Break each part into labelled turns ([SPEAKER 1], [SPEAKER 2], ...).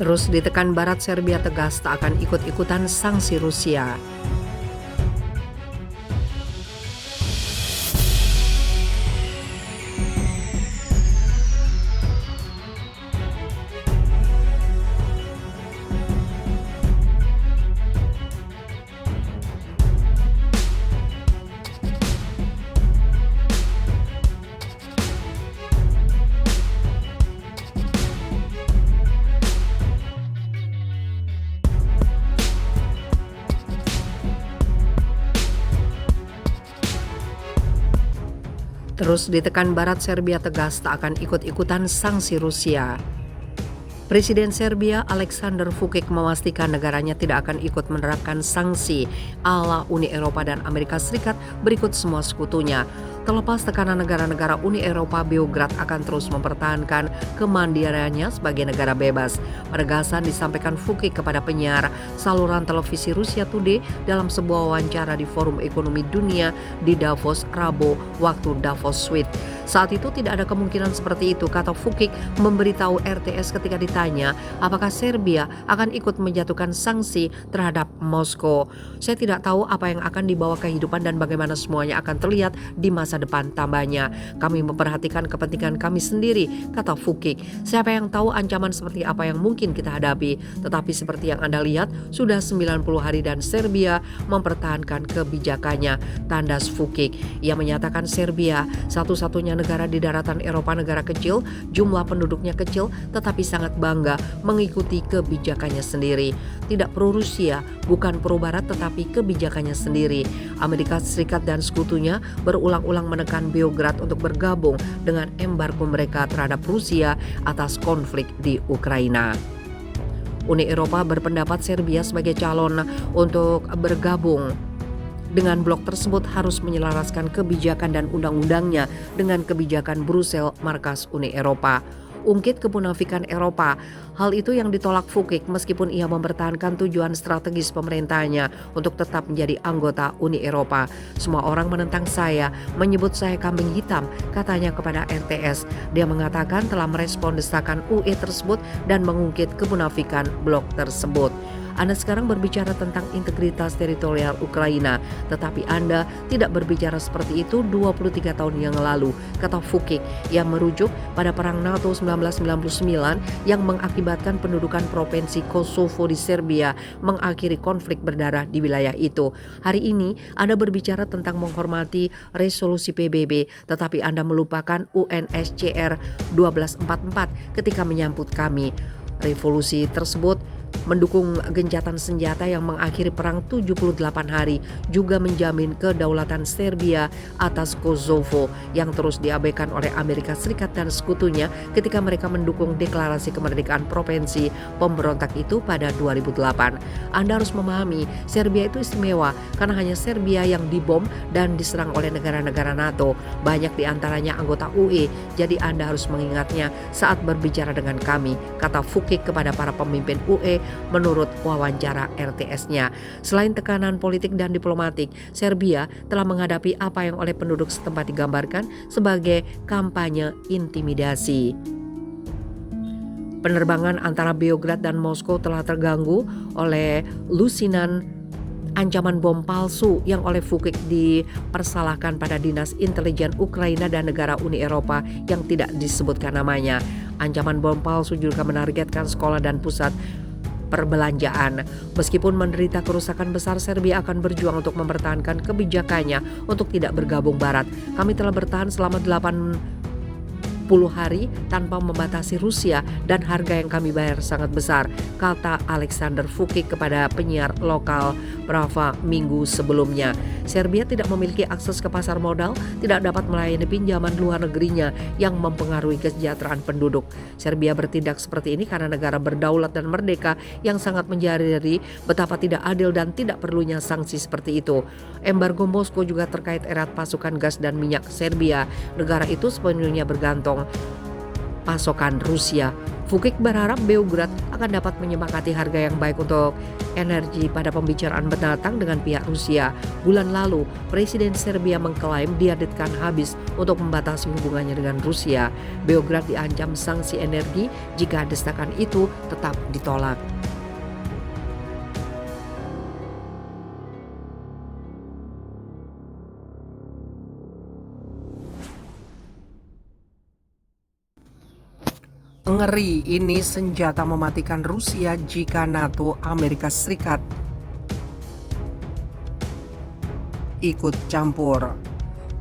[SPEAKER 1] Terus ditekan Barat, Serbia tegas tak akan ikut-ikutan sanksi Rusia. Terus ditekan Barat, Serbia tegas tak akan ikut-ikutan sanksi Rusia. Presiden Serbia Aleksandar Vučić memastikan negaranya tidak akan ikut menerapkan sanksi ala Uni Eropa dan Amerika Serikat berikut semua sekutunya. Terlepas tekanan negara-negara Uni Eropa, Beograd akan terus mempertahankan kemandiriannya sebagai negara bebas. Penegasan disampaikan Vučić kepada penyiar saluran televisi Russia Today dalam sebuah wawancara di Forum Ekonomi Dunia di Davos, Rabu, waktu Davos, Swiss. Saat itu tidak ada kemungkinan seperti itu, kata Vučić memberitahu RTS ketika ditanya apakah Serbia akan ikut menjatuhkan sanksi terhadap Moskow. Saya tidak tahu apa yang akan dibawa kehidupan dan bagaimana semuanya akan terlihat di masa depan, tambahnya. Kami memperhatikan kepentingan kami sendiri, kata Vučić. Siapa yang tahu ancaman seperti apa yang mungkin kita hadapi. Tetapi seperti yang Anda lihat, sudah 90 hari dan Serbia mempertahankan kebijakannya, tandas Vučić. Ia menyatakan Serbia satu-satunya negara di daratan Eropa, negara kecil, jumlah penduduknya kecil, tetapi sangat bangga mengikuti kebijakannya sendiri. Tidak pro-Rusia, bukan pro-Barat, tetapi kebijakannya sendiri. Amerika Serikat dan sekutunya berulang-ulang menekan Beograd untuk bergabung dengan embargo mereka terhadap Rusia atas konflik di Ukraina. Uni Eropa berpendapat Serbia sebagai calon untuk bergabung dengan blok tersebut harus menyelaraskan kebijakan dan undang-undangnya dengan kebijakan Brussel, markas Uni Eropa. Ungkit kemunafikan Eropa. Hal itu yang ditolak Vučić meskipun ia mempertahankan tujuan strategis pemerintahnya untuk tetap menjadi anggota Uni Eropa. Semua orang menentang saya, menyebut saya kambing hitam, katanya kepada RTS. Dia mengatakan telah merespon desakan UE tersebut dan mengungkit kemunafikan blok tersebut. Anda sekarang berbicara tentang integritas teritorial Ukraina, tetapi Anda tidak berbicara seperti itu 23 tahun yang lalu, kata Vučić yang merujuk pada Perang NATO 1999 yang mengakibatkan pendudukan provinsi Kosovo di Serbia mengakhiri konflik berdarah di wilayah itu. Hari ini Anda berbicara tentang menghormati resolusi PBB, tetapi Anda melupakan UNSCR 1244 ketika menyambut kami. Revolusi tersebut mendukung gencatan senjata yang mengakhiri perang 78 hari, juga menjamin kedaulatan Serbia atas Kosovo yang terus diabaikan oleh Amerika Serikat dan sekutunya ketika mereka mendukung deklarasi kemerdekaan provinsi pemberontak itu pada 2008. Anda harus memahami, Serbia itu istimewa karena hanya Serbia yang dibom dan diserang oleh negara-negara NATO, banyak diantaranya anggota UE, jadi Anda harus mengingatnya saat berbicara dengan kami, kata Vučić kepada para pemimpin UE menurut wawancara RTS-nya. Selain tekanan politik dan diplomatik, Serbia telah menghadapi apa yang oleh penduduk setempat digambarkan sebagai kampanye intimidasi. Penerbangan antara Beograd dan Moskow telah terganggu oleh lusinan ancaman bom palsu yang oleh Vučić dipersalahkan pada Dinas Intelijen Ukraina dan negara Uni Eropa yang tidak disebutkan namanya. Ancaman bom palsu juga menargetkan sekolah dan pusat perbelanjaan. Meskipun menderita kerusakan besar, Serbia akan berjuang untuk mempertahankan kebijakannya untuk tidak bergabung Barat. Kami telah bertahan selama 80 hari tanpa membatasi Rusia dan harga yang kami bayar sangat besar, kata Aleksandar Vučić kepada penyiar lokal Brava minggu sebelumnya. Serbia tidak memiliki akses ke pasar modal, tidak dapat melayani pinjaman luar negerinya yang mempengaruhi kesejahteraan penduduk. Serbia bertindak seperti ini karena negara berdaulat dan merdeka yang sangat menjadi betapa tidak adil dan tidak perlunya sanksi seperti itu. Embargo Moskow juga terkait erat pasokan gas dan minyak Serbia. Negara itu sepenuhnya bergantung pasokan Rusia. Vukik berharap Beograd akan dapat menyepakati harga yang baik untuk energi pada pembicaraan mendatang dengan pihak Rusia. Bulan lalu, Presiden Serbia mengklaim diadetkan habis untuk membatasi hubungannya dengan Rusia. Beograd diancam sanksi energi jika desakan itu tetap ditolak. Ngeri, ini senjata mematikan Rusia jika NATO Amerika Serikat ikut campur.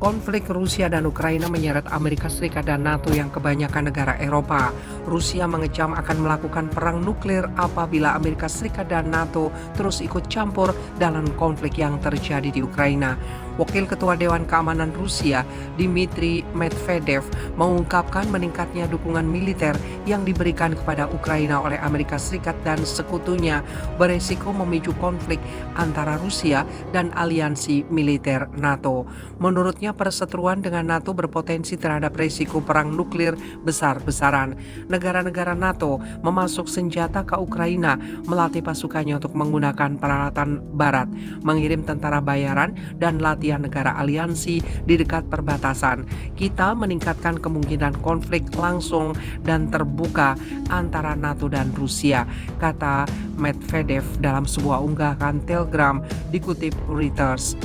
[SPEAKER 1] Konflik Rusia dan Ukraina menyeret Amerika Serikat dan NATO yang kebanyakan negara Eropa. Rusia mengecam akan melakukan perang nuklir apabila Amerika Serikat dan NATO terus ikut campur dalam konflik yang terjadi di Ukraina. Wakil Ketua Dewan Keamanan Rusia, Dmitry Medvedev, mengungkapkan meningkatnya dukungan militer yang diberikan kepada Ukraina oleh Amerika Serikat dan sekutunya beresiko memicu konflik antara Rusia dan aliansi militer NATO. Menurutnya, perseteruan dengan NATO berpotensi terhadap resiko perang nuklir besar-besaran. Negara-negara NATO memasuk senjata ke Ukraina, melatih pasukannya untuk menggunakan peralatan barat, mengirim tentara bayaran, dan latihan negara aliansi di dekat perbatasan. Kita meningkatkan kemungkinan konflik langsung dan terbuka antara NATO dan Rusia, kata Medvedev dalam sebuah unggahan Telegram dikutip Reuters.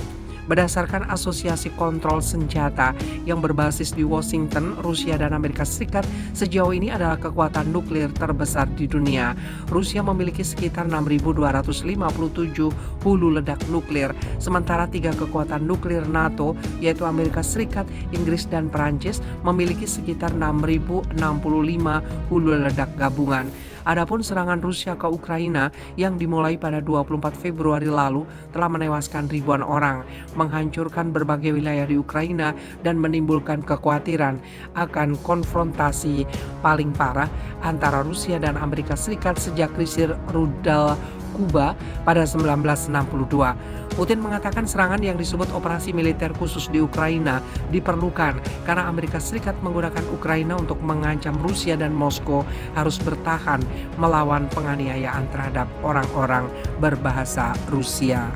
[SPEAKER 1] Berdasarkan Asosiasi Kontrol Senjata yang berbasis di Washington, Rusia dan Amerika Serikat sejauh ini adalah kekuatan nuklir terbesar di dunia. Rusia memiliki sekitar 6.257 hulu ledak nuklir, sementara 3 kekuatan nuklir NATO yaitu Amerika Serikat, Inggris, dan Perancis memiliki sekitar 6.065 hulu ledak gabungan. Adapun serangan Rusia ke Ukraina yang dimulai pada 24 Februari lalu telah menewaskan ribuan orang, menghancurkan berbagai wilayah di Ukraina, dan menimbulkan kekhawatiran akan konfrontasi paling parah antara Rusia dan Amerika Serikat sejak krisis rudal Kuba pada 1962. Putin mengatakan serangan yang disebut operasi militer khusus di Ukraina diperlukan karena Amerika Serikat menggunakan Ukraina untuk mengancam Rusia dan Moskow harus bertahan melawan penganiayaan terhadap orang-orang berbahasa Rusia.